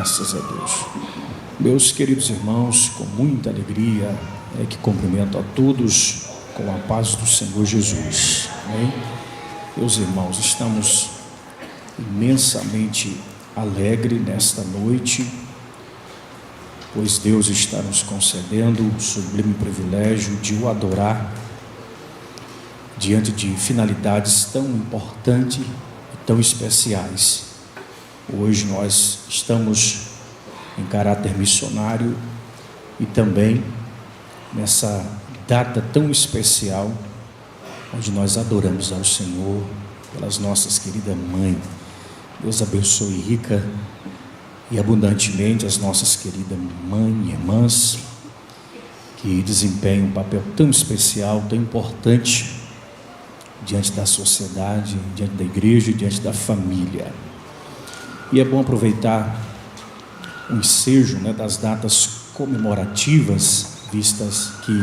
Graças a Deus. Meus queridos irmãos, com muita alegria é que cumprimento a todos com a paz do Senhor Jesus. Amém? Meus irmãos, estamos imensamente alegres nesta noite, pois Deus está nos concedendo o sublime privilégio de o adorar diante de finalidades tão importantes e tão especiais. Hoje nós estamos em caráter missionário e também nessa data tão especial, onde nós adoramos ao Senhor pelas nossas queridas mães. Deus abençoe rica e abundantemente as nossas queridas mães e irmãs que desempenham um papel tão especial, tão importante diante da sociedade, diante da igreja e diante da família. E é bom aproveitar o ensejo das datas comemorativas, vistas que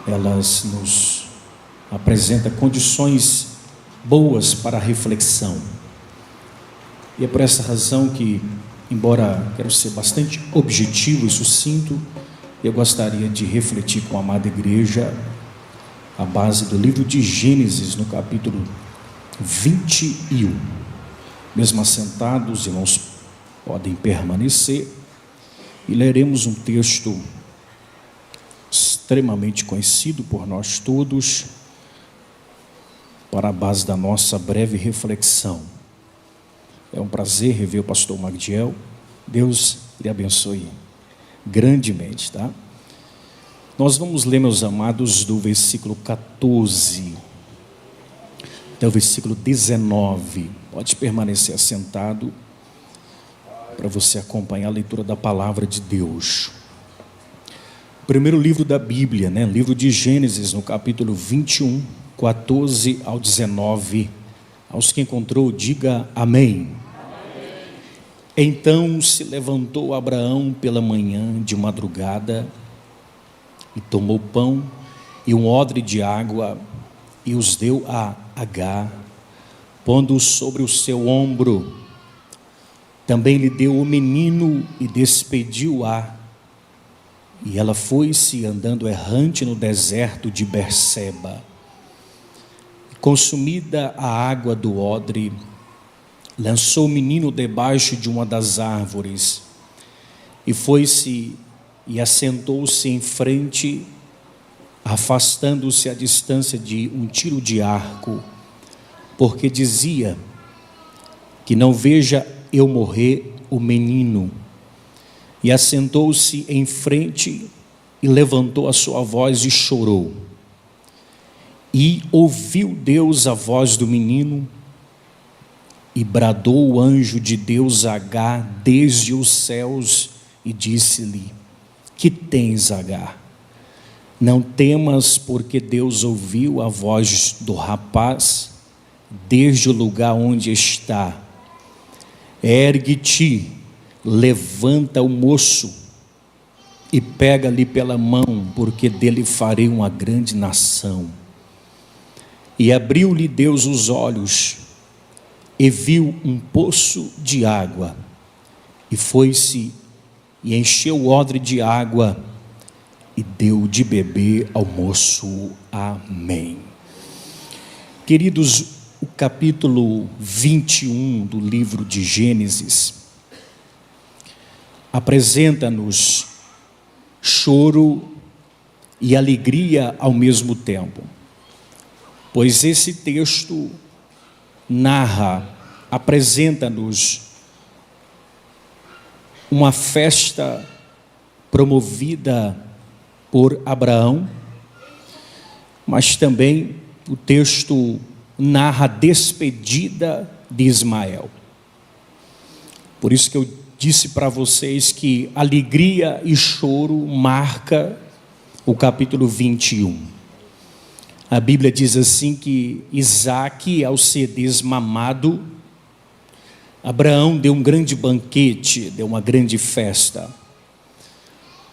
elas nos apresentam condições boas para a reflexão. E é por essa razão que, embora quero ser bastante objetivo e sucinto, eu gostaria de refletir com a amada igreja a base do livro de Gênesis, no capítulo 21. Mesmo assentados, os irmãos podem permanecer e leremos um texto extremamente conhecido por nós todos para a base da nossa breve reflexão. É um prazer rever o pastor Magdiel. Deus lhe abençoe grandemente, tá? Nós vamos ler, meus amados, do versículo 14 até o versículo 19. Pode permanecer assentado para você acompanhar a leitura da palavra de Deus. O primeiro livro da Bíblia, livro de Gênesis, no capítulo 21, 14 ao 19. Aos que encontrou, diga amém. Então se levantou Abraão pela manhã de madrugada e tomou pão e um odre de água e os deu a Agar, pondo-o sobre o seu ombro. Também lhe deu o menino e despediu-a. E ela foi-se andando errante no deserto de Berseba. Consumida a água do odre, lançou o menino debaixo de uma das árvores e foi-se e assentou-se em frente, afastando-se à distância de um tiro de arco, porque dizia: que não veja eu morrer o menino. E assentou-se em frente e levantou a sua voz e chorou. E ouviu Deus a voz do menino, e bradou o anjo de Deus a Agar desde os céus, e disse-lhe: que tens, Agar? Não temas, porque Deus ouviu a voz do rapaz desde o lugar onde está. Ergue-te, levanta o moço e pega-lhe pela mão, porque dele farei uma grande nação. E abriu-lhe Deus os olhos e viu um poço de água, e foi-se e encheu o odre de água e deu de beber ao moço. Amém. Queridos, o capítulo 21 do livro de Gênesis apresenta-nos choro e alegria ao mesmo tempo, pois esse texto apresenta-nos uma festa promovida por Abraão, mas também o texto narra a despedida de Ismael. Por isso que eu disse para vocês que alegria e choro marca o capítulo 21. A Bíblia diz assim que Isaque, ao ser desmamado, Abraão deu um grande banquete, deu uma grande festa.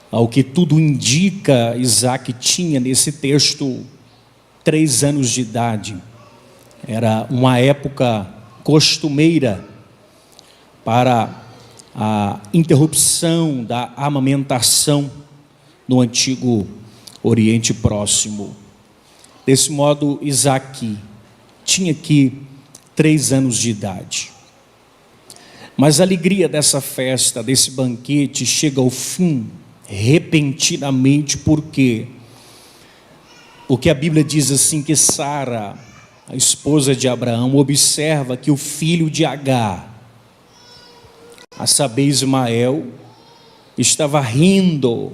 Ao que tudo indica, Isaque tinha nesse texto 3 anos de idade. Era uma época costumeira para a interrupção da amamentação no antigo Oriente Próximo. Desse modo, Isaque tinha aqui 3 anos de idade. Mas a alegria dessa festa, desse banquete, chega ao fim repentinamente. Por quê? Porque a Bíblia diz assim que Sara, a esposa de Abraão, observa que o filho de Agar, a saber Ismael, estava rindo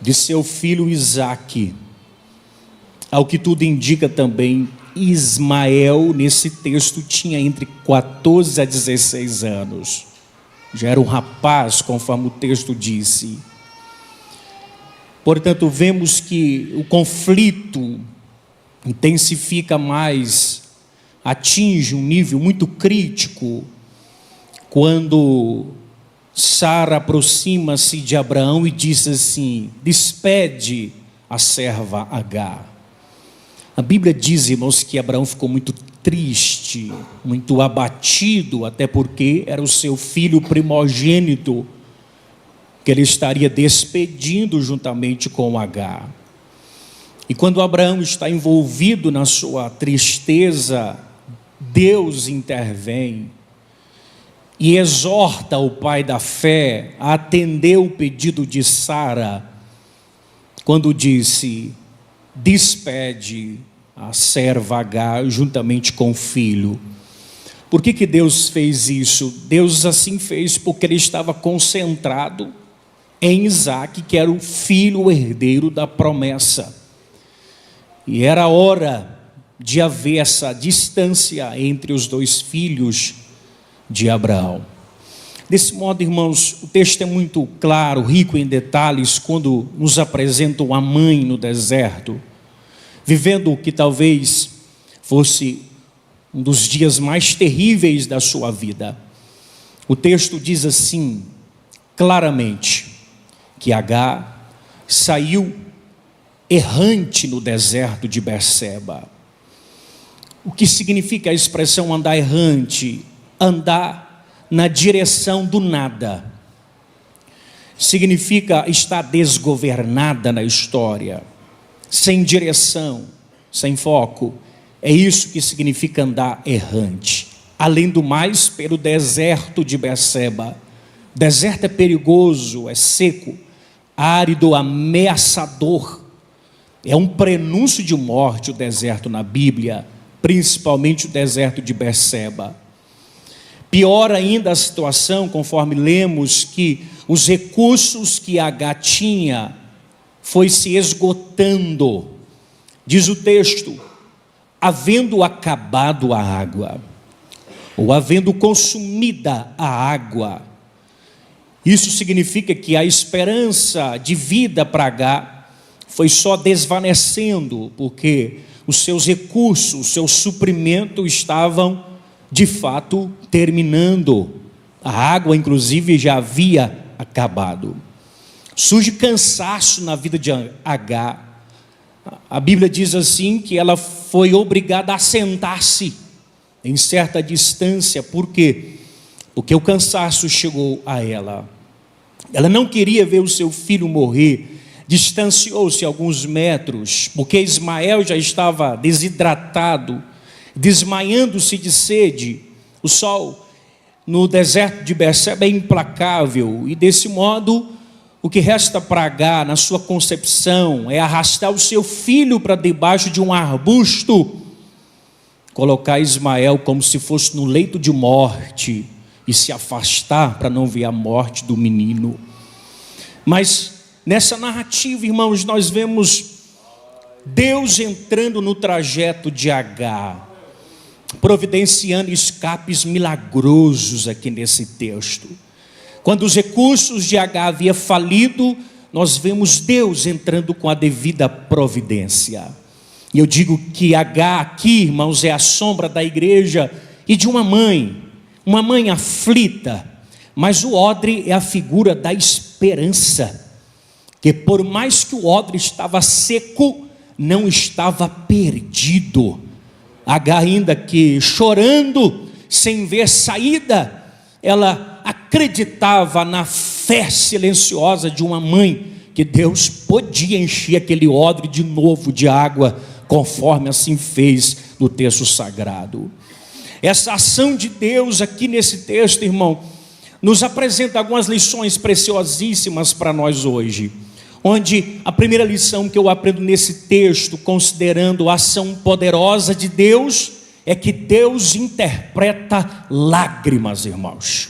de seu filho Isaque. Ao que tudo indica também, Ismael, nesse texto, tinha entre 14 a 16 anos. Já era um rapaz, conforme o texto disse. Portanto, vemos que o conflito intensifica mais, atinge um nível muito crítico, quando Sara aproxima-se de Abraão e diz assim: despede a serva Agar. A Bíblia diz, irmãos, que Abraão ficou muito triste, muito abatido, até porque era o seu filho primogênito que ele estaria despedindo juntamente com Agar. E quando Abraão está envolvido na sua tristeza, Deus intervém e exorta o pai da fé a atender o pedido de Sara, quando disse: despede a serva Agar juntamente com o filho. Por que Deus fez isso? Deus assim fez porque ele estava concentrado em Isaque, que era o filho herdeiro da promessa. E era hora de haver essa distância entre os 2 filhos de Abraão. Desse modo, irmãos, o texto é muito claro, rico em detalhes, quando nos apresentam a mãe no deserto, vivendo o que talvez fosse um dos dias mais terríveis da sua vida. O texto diz assim, claramente, que Agar saiu errante no deserto de Berseba. O que significa a expressão andar errante? Andar na direção do nada. Significa estar desgovernada na história, sem direção, sem foco. É isso que significa andar errante. Além do mais, pelo deserto de Berseba. O deserto é perigoso, é seco, árido, ameaçador. É um prenúncio de morte o deserto na Bíblia, principalmente o deserto de Berseba. Pior ainda a situação, conforme lemos, que os recursos que Agar tinha foi se esgotando. Diz o texto: havendo acabado a água, ou havendo consumida a água. Isso significa que a esperança de vida para Agar foi só desvanecendo, porque os seus recursos, o seu suprimento estavam de fato terminando. A água inclusive já havia acabado. Surge cansaço na vida de Agar. A Bíblia diz assim que ela foi obrigada a sentar-se em certa distância. Por quê? Porque o cansaço chegou a ela. Ela não queria ver o seu filho morrer. Distanciou-se alguns metros, porque Ismael já estava desidratado, desmaiando-se de sede. O sol no deserto de Berseba é implacável, e desse modo o que resta para Agar na sua concepção é arrastar o seu filho para debaixo de um arbusto, colocar Ismael como se fosse no leito de morte e se afastar para não ver a morte do menino. Mas nessa narrativa, irmãos, nós vemos Deus entrando no trajeto de Agar, providenciando escapes milagrosos aqui nesse texto. Quando os recursos de Agar haviam falido, nós vemos Deus entrando com a devida providência. E eu digo que Agar aqui, irmãos, é a sombra da igreja e de uma mãe aflita, mas o odre é a figura da esperança, que por mais que o odre estava seco, não estava perdido. Agar, ainda que chorando, sem ver saída, ela acreditava na fé silenciosa de uma mãe, que Deus podia encher aquele odre de novo de água, conforme assim fez no texto sagrado. Essa ação de Deus aqui nesse texto, irmão, nos apresenta algumas lições preciosíssimas para nós hoje. Onde a primeira lição que eu aprendo nesse texto, considerando a ação poderosa de Deus, é que Deus interpreta lágrimas, irmãos.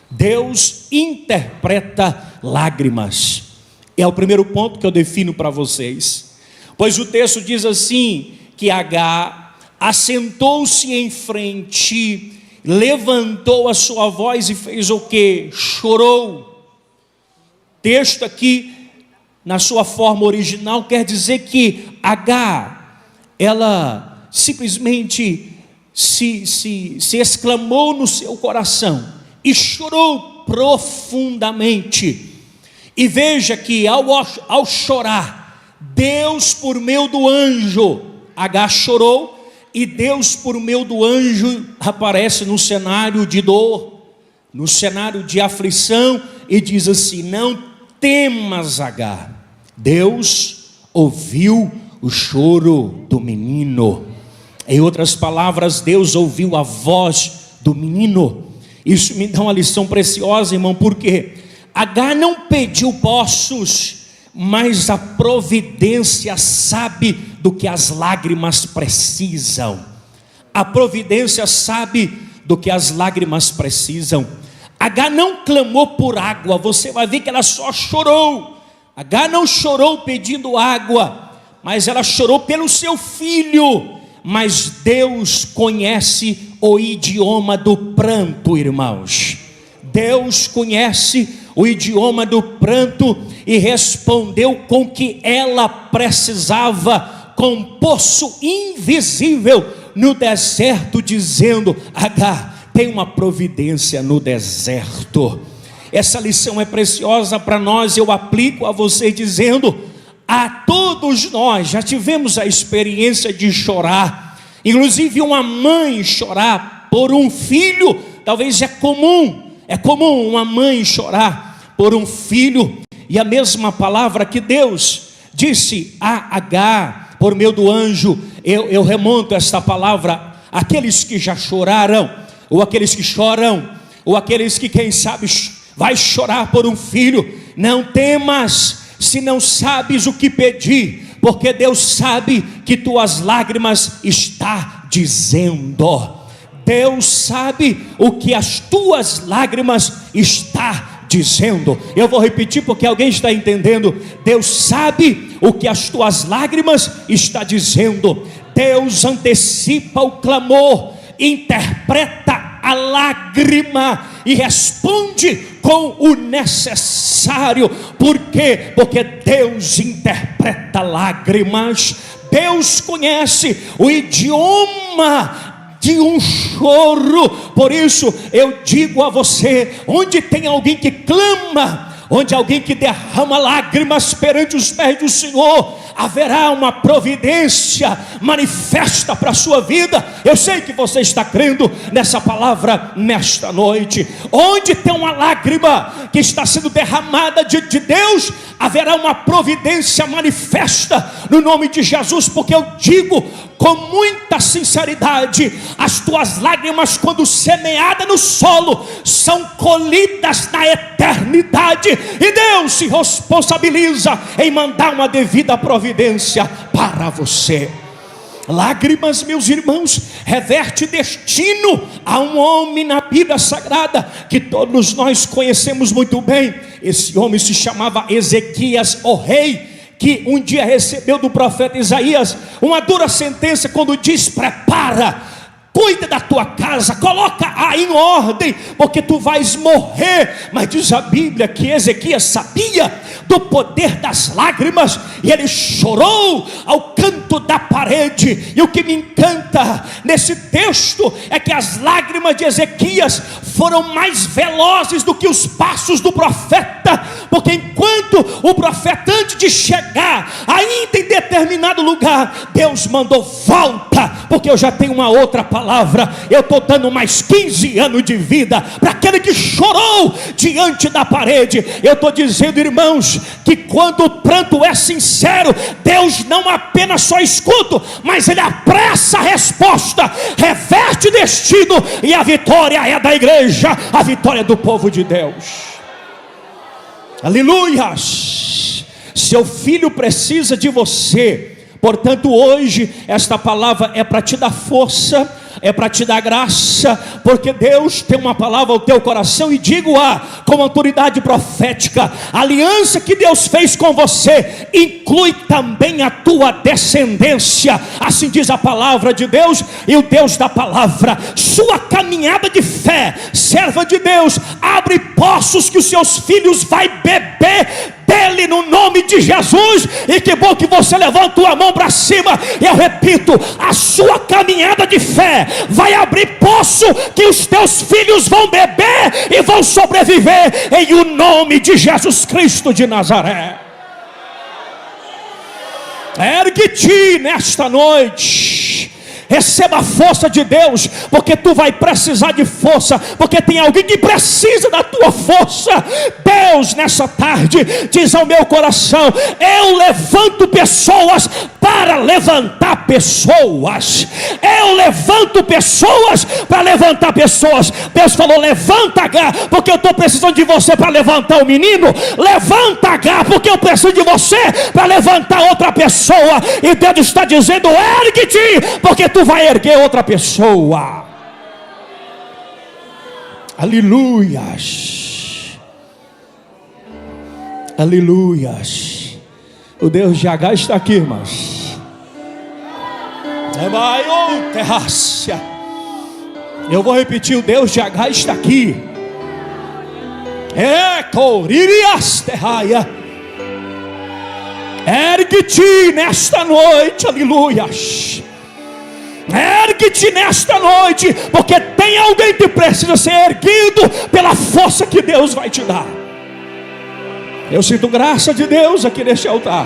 Deus interpreta lágrimas. É o primeiro ponto que eu defino para vocês. Pois o texto diz assim, que Agar assentou-se em frente, levantou a sua voz e fez o quê? Chorou. Texto aqui, na sua forma original, quer dizer que Agar, ela simplesmente se exclamou no seu coração e chorou profundamente. E veja que ao chorar, Deus por meio do anjo, Agar chorou, e Deus por meio do anjo aparece no cenário de dor, no cenário de aflição, e diz assim: não temas, Agar. Deus ouviu o choro do menino. Em outras palavras, Deus ouviu a voz do menino. Isso me dá uma lição preciosa, irmão, porque Agar não pediu poços, mas a providência sabe do que as lágrimas precisam. A providência sabe do que as lágrimas precisam. Agar não clamou por água, você vai ver que ela só chorou. Agar não chorou pedindo água, mas ela chorou pelo seu filho. Mas Deus conhece o idioma do pranto, irmãos. Deus conhece o idioma do pranto e respondeu com o que ela precisava, com um poço invisível no deserto, dizendo: Agar, tem uma providência no deserto. Essa lição é preciosa para nós. Eu aplico a você dizendo: a todos nós já tivemos a experiência de chorar, inclusive uma mãe chorar por um filho. Talvez é comum uma mãe chorar por um filho. E a mesma palavra que Deus disse a Agar por meio do anjo, eu remonto esta palavra àqueles que já choraram, ou aqueles que choram, ou aqueles que quem sabe vai chorar por um filho. Não temas, se não sabes o que pedir, porque Deus sabe que tuas lágrimas está dizendo. Deus sabe o que as tuas lágrimas está dizendo. Eu vou repetir porque alguém está entendendo. Deus sabe o que as tuas lágrimas está dizendo. Deus antecipa o clamor, interpreta a lágrima e responde com o necessário. Por quê? Porque Deus interpreta lágrimas. Deus conhece o idioma de um choro. Por isso eu digo a você, onde tem alguém que clama, onde alguém que derrama lágrimas perante os pés do Senhor, haverá uma providência manifesta para a sua vida. Eu sei que você está crendo nessa palavra nesta noite. Onde tem uma lágrima que está sendo derramada de Deus, haverá uma providência manifesta no nome de Jesus. Porque eu digo com muita sinceridade, as tuas lágrimas, quando semeadas no solo, são colhidas na eternidade, e Deus se responsabiliza em mandar uma devida providência para você. Lágrimas, meus irmãos, reverte destino a um homem na Bíblia Sagrada, que todos nós conhecemos muito bem. Esse homem se chamava Ezequias, o rei, que um dia recebeu do profeta Isaías uma dura sentença, quando diz: prepara, cuida da tua casa, coloca-a em ordem, porque tu vais morrer. Mas diz a Bíblia que Ezequias sabia do poder das lágrimas, e ele chorou ao cantar canto da parede. E o que me encanta nesse texto é que as lágrimas de Ezequias foram mais velozes do que os passos do profeta, porque enquanto o profeta, antes de chegar ainda em determinado lugar, Deus mandou: volta, porque eu já tenho uma outra palavra. Eu estou dando mais 15 anos de vida para aquele que chorou diante da parede. Eu estou dizendo, irmãos, que quando o pranto é sincero, Deus não apenas só escuta, mas Ele apressa a resposta, reverte destino, e a vitória é da igreja, a vitória é do povo de Deus. Aleluias! Seu filho precisa de você. Portanto, hoje esta palavra é para te dar força, é para te dar graça, porque Deus tem uma palavra ao teu coração. E digo-a com autoridade profética: a aliança que Deus fez com você inclui também a tua descendência. Assim diz a palavra de Deus. E o Deus da palavra, sua caminhada de fé, serva de Deus, abre poços que os seus filhos vai beber dele no nome de Jesus. E que bom que você levanta a mão para cima. E eu repito, a sua caminhada de fé vai abrir poço que os teus filhos vão beber e vão sobreviver, em o nome de Jesus Cristo de Nazaré. Ergue-te nesta noite, receba a força de Deus, porque tu vai precisar de força, porque tem alguém que precisa da tua força. Deus nessa tarde diz ao meu coração: eu levanto pessoas para levantar pessoas. Eu levanto pessoas para levantar pessoas. Deus falou: levanta, H, porque eu estou precisando de você para levantar o menino. Levanta, H, porque eu preciso de você para levantar outra pessoa. E Deus está dizendo: ergue-te, porque tu vai erguer outra pessoa. Aleluias, aleluias. O Deus de H está aqui, irmãos. Terrácia. Eu vou repetir: o Deus de H está aqui. Coririas terraia. Ergue-te nesta noite, aleluias. Ergue-te nesta noite, porque tem alguém que precisa ser erguido pela força que Deus vai te dar. Eu sinto graça de Deus aqui neste altar.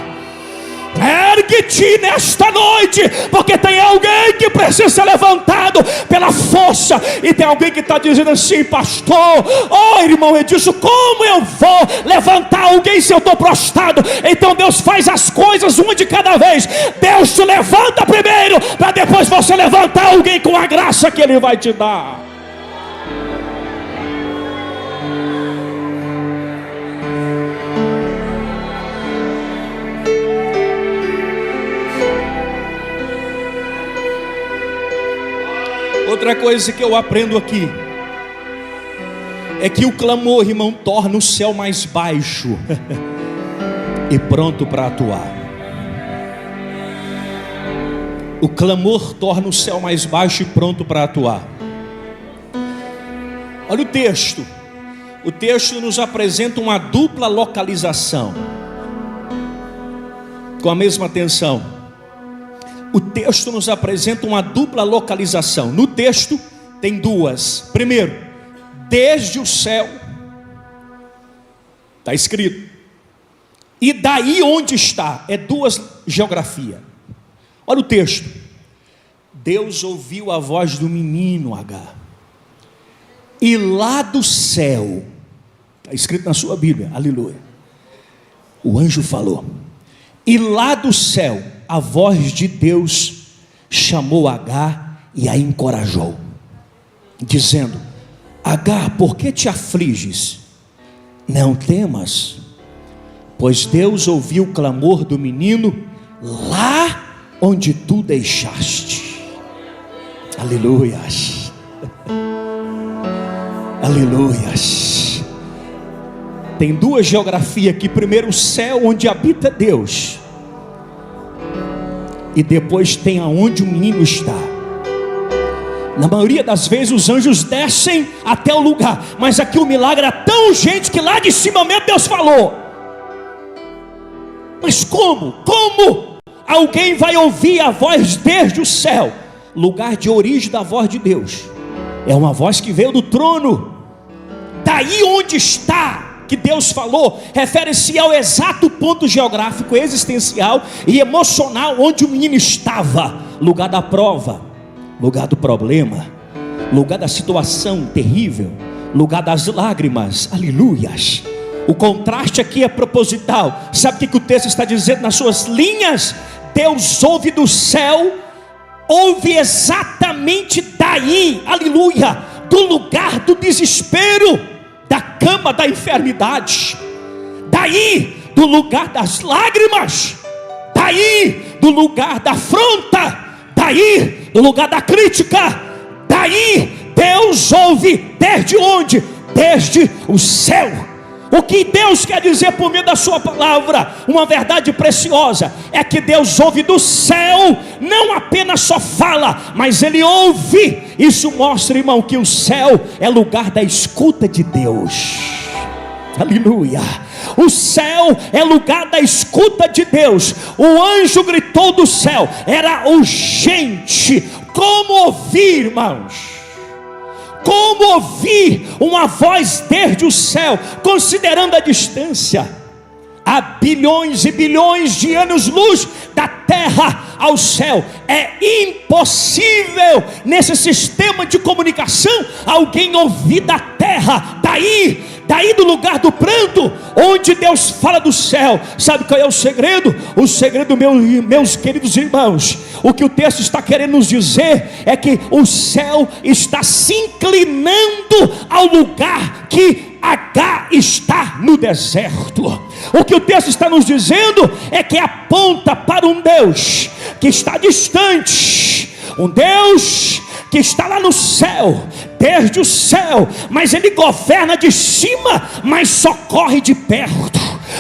Ergue-te nesta noite, porque tem alguém que precisa ser levantado pela força. E tem alguém que está dizendo assim: pastor, irmão Edilson, como eu vou levantar alguém se eu estou prostrado? Então Deus faz as coisas uma de cada vez. Deus te levanta primeiro, para depois você levantar alguém com a graça que Ele vai te dar. Outra coisa que eu aprendo aqui é que o clamor, irmão, torna o céu mais baixo e pronto para atuar. O clamor torna o céu mais baixo e pronto para atuar. Olha o texto. O texto nos apresenta uma dupla localização. Com a mesma atenção. O texto nos apresenta uma dupla localização. No texto tem duas. Primeiro, desde o céu, está escrito. E daí onde está, é duas geografia. Olha o texto. Deus ouviu a voz do menino H. E lá do céu, está escrito na sua Bíblia, aleluia. O anjo falou. E lá do céu, a voz de Deus chamou H e a encorajou, dizendo: H, por que te afliges? Não temas, pois Deus ouviu o clamor do menino lá onde tu deixaste. Aleluias. Aleluias. Tem duas geografias aqui. Primeiro o céu onde habita Deus, e depois tem aonde o menino está. Na maioria das vezes os anjos descem até o lugar, mas aqui o milagre é tão urgente que lá de cima mesmo Deus falou. Mas como? alguém vai ouvir a voz desde o céu. Lugar de origem da voz de Deus é uma voz que veio do trono. Daí onde está que Deus falou, refere-se ao exato ponto geográfico, existencial e emocional onde o menino estava. Lugar da prova, lugar do problema, lugar da situação terrível, lugar das lágrimas. Aleluias. O contraste aqui é proposital. Sabe o que o texto está dizendo nas suas linhas? Deus ouve do céu, ouve exatamente daí, aleluia, do lugar do desespero, da cama da enfermidade, daí do lugar das lágrimas, daí do lugar da afronta, daí do lugar da crítica. Daí Deus ouve desde onde? Desde o céu. O que Deus quer dizer por meio da sua palavra, uma verdade preciosa, é que Deus ouve do céu, não apenas só fala, mas Ele ouve. Isso mostra, irmão, que o céu é lugar da escuta de Deus. Aleluia. O céu é lugar da escuta de Deus. O anjo gritou do céu, era urgente. Como ouvir, irmãos? Como ouvir uma voz desde o céu, considerando a distância? Há bilhões e bilhões de anos-luz da terra ao céu. É impossível nesse sistema de comunicação alguém ouvir da terra, daí do lugar do pranto, onde Deus fala do céu. Sabe qual é o segredo? O segredo, meus queridos irmãos, o que o texto está querendo nos dizer é que o céu está se inclinando ao lugar que H está no deserto. O que o texto está nos dizendo é que aponta para um Deus que está distante, um Deus que está lá no céu, desde o céu, mas Ele governa de cima, mas socorre de perto.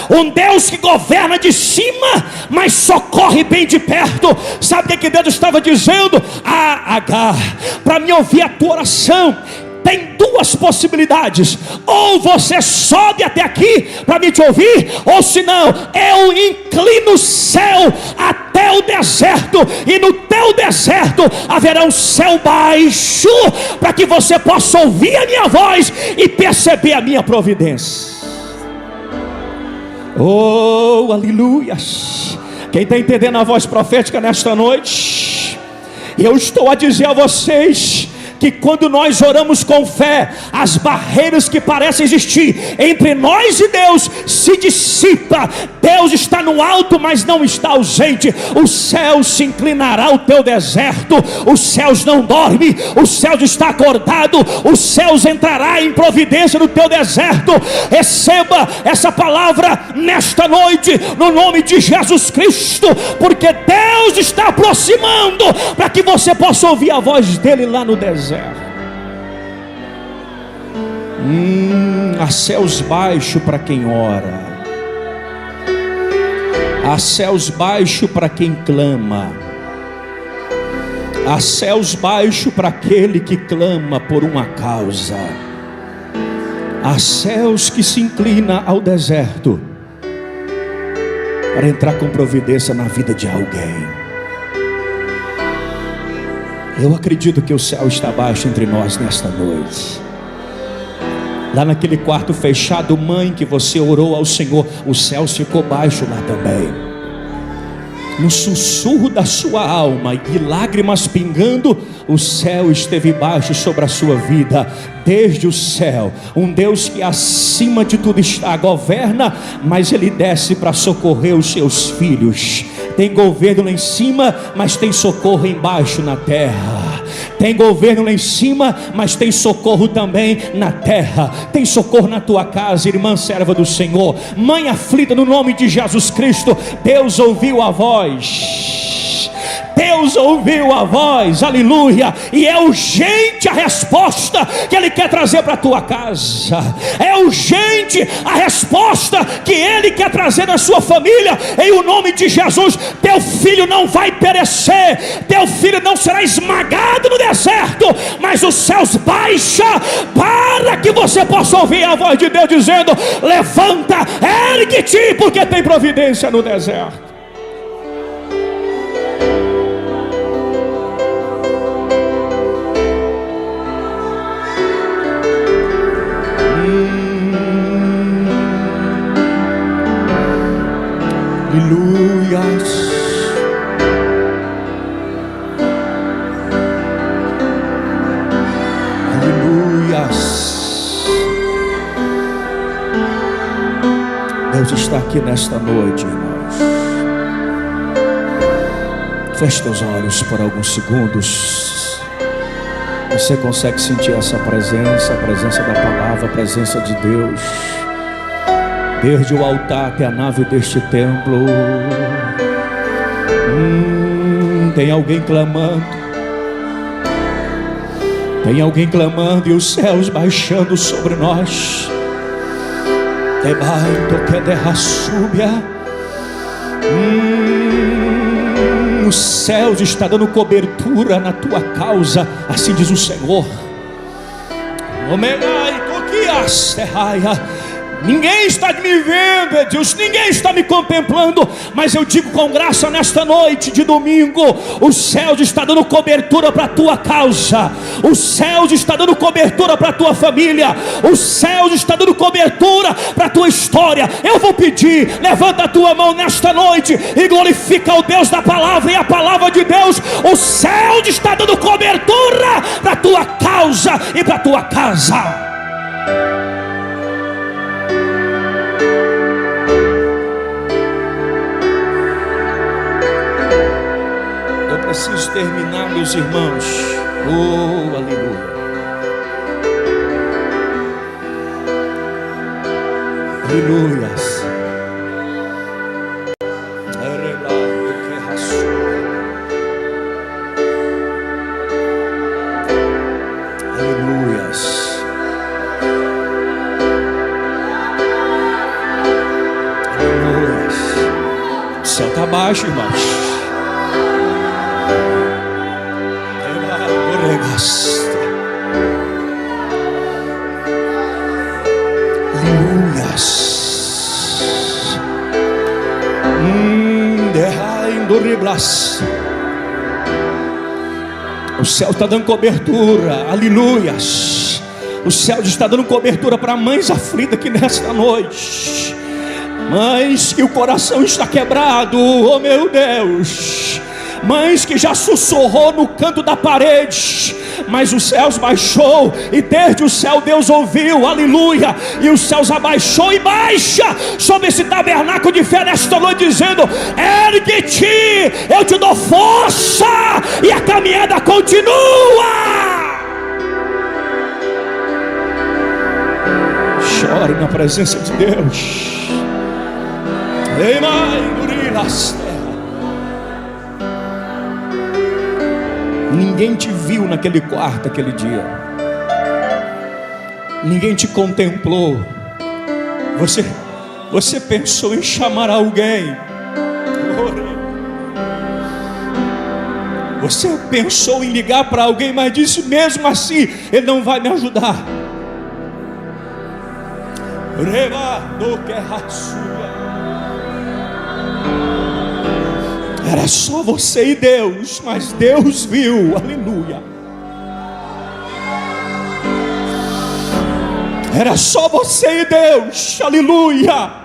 Um Deus que governa de cima, mas socorre bem de perto. Sabe o que Deus estava dizendo? H, para me ouvir a tua oração, tem duas possibilidades: ou você sobe até aqui para me te ouvir, ou senão eu inclino o céu até o deserto, e no teu deserto haverá um céu baixo, para que você possa ouvir a minha voz e perceber a minha providência. Oh, aleluias. Quem está entendendo a voz profética nesta noite? Eu estou a dizer a vocês que quando nós oramos com fé, as barreiras que parecem existir entre nós e Deus se dissipam. Deus está no alto, mas não está ausente. O céu se inclinará ao teu deserto. Os céus não dormem, os céus está acordado. Os céus entrará em providência no teu deserto. Receba essa palavra nesta noite, no nome de Jesus Cristo, porque Deus está aproximando, para que você possa ouvir a voz dele lá no deserto. Há céus baixos para quem ora, há céus baixos para quem clama, há céus baixos para aquele que clama por uma causa, há céus que se inclina ao deserto para entrar com providência na vida de alguém. Eu acredito que o céu está baixo entre nós nesta noite. Lá naquele quarto fechado, mãe, que você orou ao Senhor, o céu ficou baixo lá também. No sussurro da sua alma e lágrimas pingando, o céu esteve baixo sobre a sua vida. Desde o céu, um Deus que acima de tudo está, governa, mas Ele desce para socorrer os seus filhos. Tem governo lá em cima, mas tem socorro embaixo na terra. Tem governo lá em cima, mas tem socorro também na terra. Tem socorro na tua casa, irmã serva do Senhor, mãe aflita, no nome de Jesus Cristo. Deus ouviu a voz, Deus ouviu a voz, aleluia. E é urgente a resposta que Ele quer trazer para a tua casa. É urgente a resposta que Ele quer trazer na sua família. Em o nome de Jesus, teu filho não vai perecer, teu filho não será esmagado no deserto, mas os céus baixam para que você possa ouvir a voz de Deus dizendo: levanta, ergue-te, porque tem providência no deserto. Aleluias. Aleluias. Deus está aqui nesta noite, irmãos. Feche teus olhos por alguns segundos. Você consegue sentir essa presença, a presença da palavra, a presença de Deus, desde o altar até a nave deste templo. Tem alguém clamando. Tem alguém clamando e os céus baixando sobre nós. Os céus está dando cobertura na tua causa, assim diz o Senhor. Ninguém está me vendo, Deus, ninguém está me contemplando, mas eu digo com graça nesta noite de domingo: os céus está dando cobertura para a tua causa, os céus está dando cobertura para a tua família, os céus está dando cobertura para a tua história. Eu vou pedir, levanta a tua mão nesta noite e glorifica o Deus da palavra, e a palavra de Deus: o céu está dando cobertura para a tua causa e para a tua casa. Preciso terminar, meus irmãos. Oh, aleluia. Aleluias. Aleluias. Aleluias. O céu está baixo, irmãos. O céu está dando cobertura, aleluias. O céu está dando cobertura para mães aflitas aqui nesta noite, mães que o coração está quebrado, oh meu Deus, mães que já sussurrou no canto da parede, mas os céus baixou, e desde o céu Deus ouviu, aleluia, e os céus abaixou e baixa sobre esse tabernáculo de fé nesta noite, dizendo: ergue-te, eu te dou força, e a caminhada continua. Chore na presença de Deus. Ei, mãe, Murilas. Ninguém te viu naquele quarto aquele dia. Ninguém te contemplou. Você pensou em chamar alguém. Você pensou em ligar para alguém, mas disse: mesmo assim ele não vai me ajudar. Era só você e Deus, mas Deus viu, aleluia. Era só você e Deus, aleluia.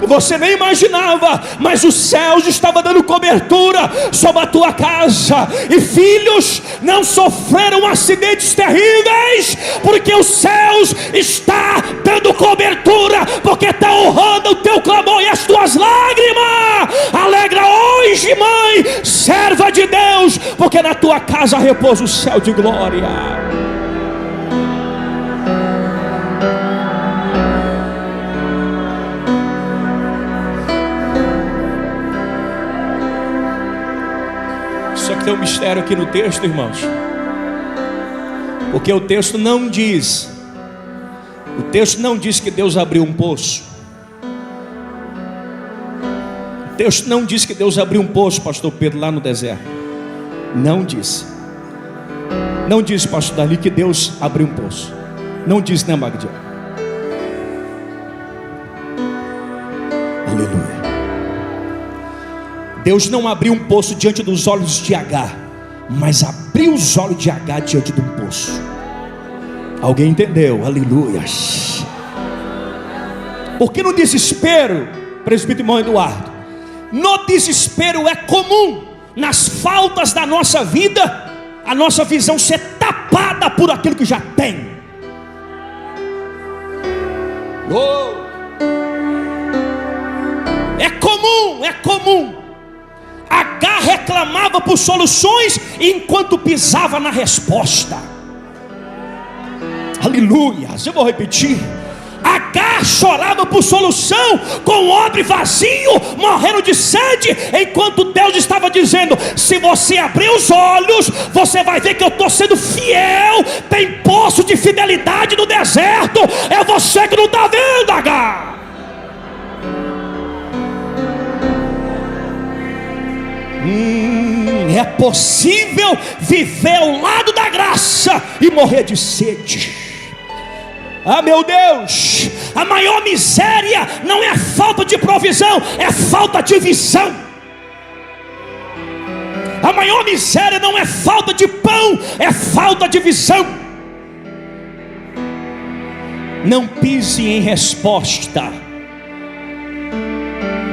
Você nem imaginava, mas os céus estavam dando cobertura sobre a tua casa, e filhos não sofreram acidentes terríveis, porque os céus está dando cobertura, porque está honrando o teu clamor e as tuas lágrimas. Alegra hoje, mãe, serva de Deus, porque na tua casa repousa o céu de glória. Só que tem um mistério aqui no texto, irmãos, porque o texto não diz que Deus abriu um poço. O texto não diz que Deus abriu um poço, pastor Pedro, lá no deserto. Não diz. Não diz, pastor Dali, que Deus abriu um poço. Não diz, né, Magdia? Aleluia. Deus não abriu um poço diante dos olhos de Agar, mas abriu os olhos de Agar diante de um poço. Alguém entendeu? Aleluia. Porque no desespero, presbítero irmão Eduardo, no desespero é comum, nas faltas da nossa vida, a nossa visão ser tapada por aquilo que já tem. É comum. Agar reclamava por soluções enquanto pisava na resposta. Aleluia. Eu vou repetir. Agar chorava por solução, com odre vazio, morrendo de sede, enquanto Deus estava dizendo: se você abrir os olhos, você vai ver que eu estou sendo fiel. Tem poço de fidelidade no deserto. É você que não está vendo, Agar. É possível viver ao lado da graça e morrer de sede. Ah, meu Deus, a maior miséria não é falta de provisão, é falta de visão. A maior miséria não é falta de pão, é falta de visão. Não pise em resposta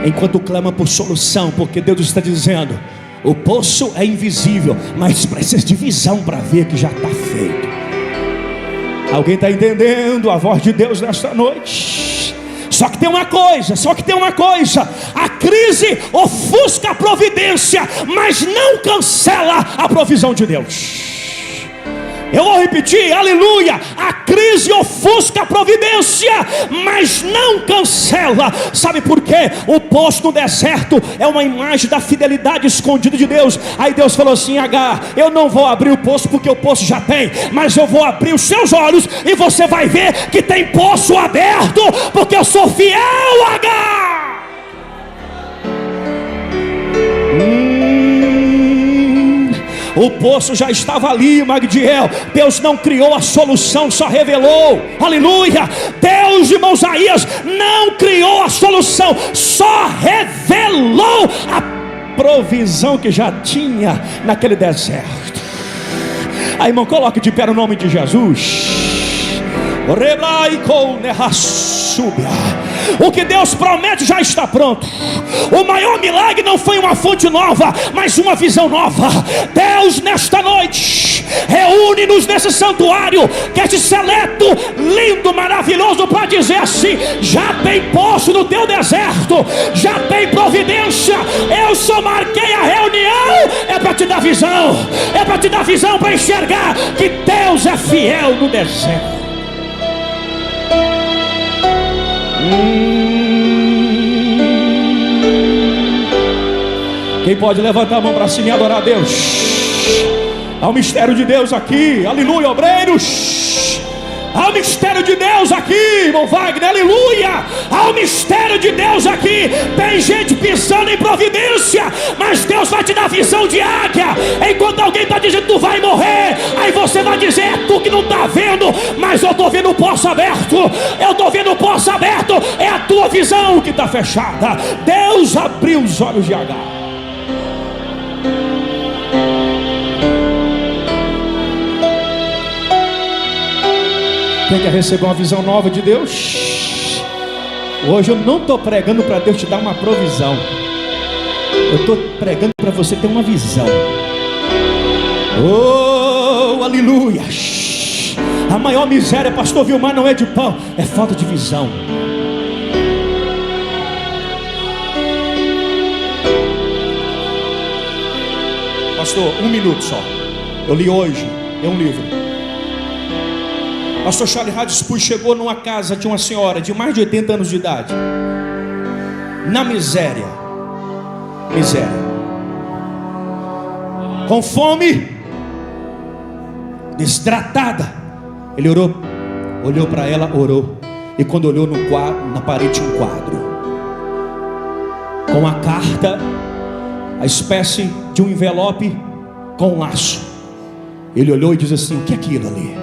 enquanto clama por solução, porque Deus está dizendo: o poço é invisível, mas precisa de visão para ver que já está feito. Alguém está entendendo a voz de Deus nesta noite? Só que tem uma coisa, a crise ofusca a providência, mas não cancela a provisão de Deus. Eu vou repetir, aleluia. A crise ofusca a providência, mas não cancela. Sabe por quê? O poço no deserto é uma imagem da fidelidade escondida de Deus. Aí Deus falou assim: Agar, eu não vou abrir o poço porque o poço já tem, mas eu vou abrir os seus olhos e você vai ver que tem poço aberto, porque eu sou fiel, Agar. O poço já estava ali, Magdiel. Deus não criou a solução, só revelou. Aleluia. Deus, irmão Isaías, não criou a solução, só revelou a provisão que já tinha naquele deserto. Aí, irmão, coloque de pé no nome de Jesus. O que Deus promete já está pronto. O maior milagre não foi uma fonte nova, mas uma visão nova. Deus, nesta noite, reúne-nos nesse santuário, que este seleto lindo, maravilhoso, para dizer assim: já tem poço no teu deserto, já tem providência. Eu só marquei a reunião é para te dar visão, é para te dar visão, para enxergar que Deus é fiel no deserto. Quem pode levantar a mão para cima e adorar a Deus? Há um mistério de Deus aqui, aleluia, obreiros. Há um mistério de Deus aqui, irmão Wagner, aleluia. Há um mistério de Deus aqui. Tem gente pensando em providência, mas Deus vai te dar visão de águia. Enquanto alguém está dizendo tu vai morrer, aí você vai dizer: é tu que não está vendo, mas eu estou vendo o poço aberto. Eu estou vendo o poço aberto. É a tua visão que está fechada. Deus abriu os olhos de Agar. Quem quer receber uma visão nova de Deus? Hoje eu não estou pregando para Deus te dar uma provisão. Eu estou pregando para você ter uma visão. Oh, aleluia. A maior miséria, pastor Vilmar, não é de pão, é falta de visão. Pastor, 1 minuto só. Eu li hoje, é um livro. Pastor Charles Haddon Spurgeon chegou numa casa de uma senhora de mais de 80 anos de idade, na miséria, com fome, desidratada. Ele olhou para ela, orou, e quando olhou na parede tinha um quadro com a carta, a espécie de um envelope com um laço. Ele olhou e disse assim: o que é aquilo ali?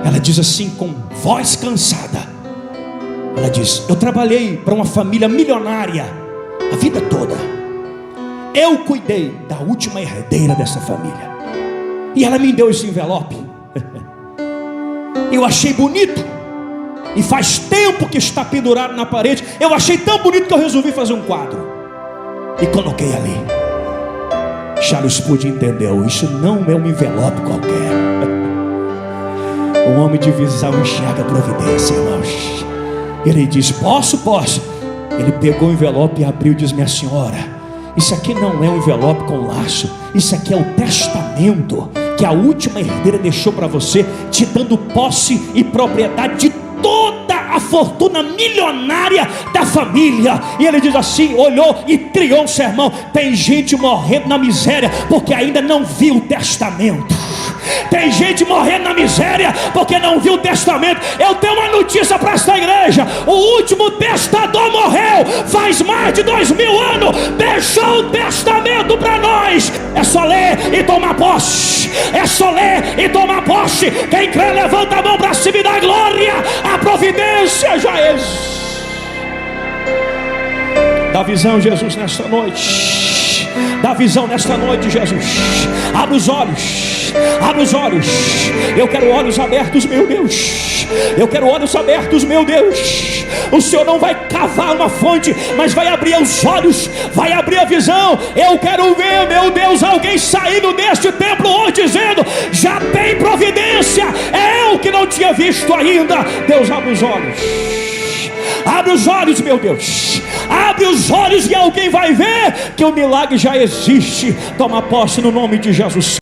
Ela diz assim com voz cansada, ela diz: eu trabalhei para uma família milionária a vida toda. Eu cuidei da última herdeira dessa família, e ela me deu esse envelope. Eu achei bonito, e faz tempo que está pendurado na parede. Eu achei tão bonito que eu resolvi fazer um quadro. e coloquei ali. Charles Spurgeon entendeu: isso não é um envelope qualquer. O homem de visão enxerga a providência, irmãos. Ele diz: posso. Ele pegou o envelope e abriu e diz: minha senhora, isso aqui não é um envelope com laço, isso aqui é o testamento que a última herdeira deixou para você, te dando posse e propriedade de toda a fortuna milionária da família. E ele diz assim, olhou e criou um sermão: tem gente morrendo na miséria porque ainda não viu o testamento. Tem gente morrendo na miséria porque não viu o testamento. Eu tenho uma notícia para esta igreja: o último testador morreu faz mais de 2000 anos, deixou o testamento para nós. É só ler e tomar posse. É só ler e tomar posse. Quem crê, levanta a mão para cima e dá glória. A providência já existe. Dá visão, Jesus, nesta noite. Dá visão nesta noite, Jesus. Abre os olhos. Abre os olhos. Eu quero olhos abertos, meu Deus. Eu quero olhos abertos, meu Deus. O Senhor não vai cavar uma fonte, mas vai abrir os olhos, vai abrir a visão. Eu quero ver, meu Deus, alguém saindo deste templo hoje dizendo: já tem providência. É eu que não tinha visto ainda. Deus, abre os olhos. Abre os olhos, meu Deus. Abre os olhos e alguém vai ver que o milagre já existe. Toma posse no nome de Jesus.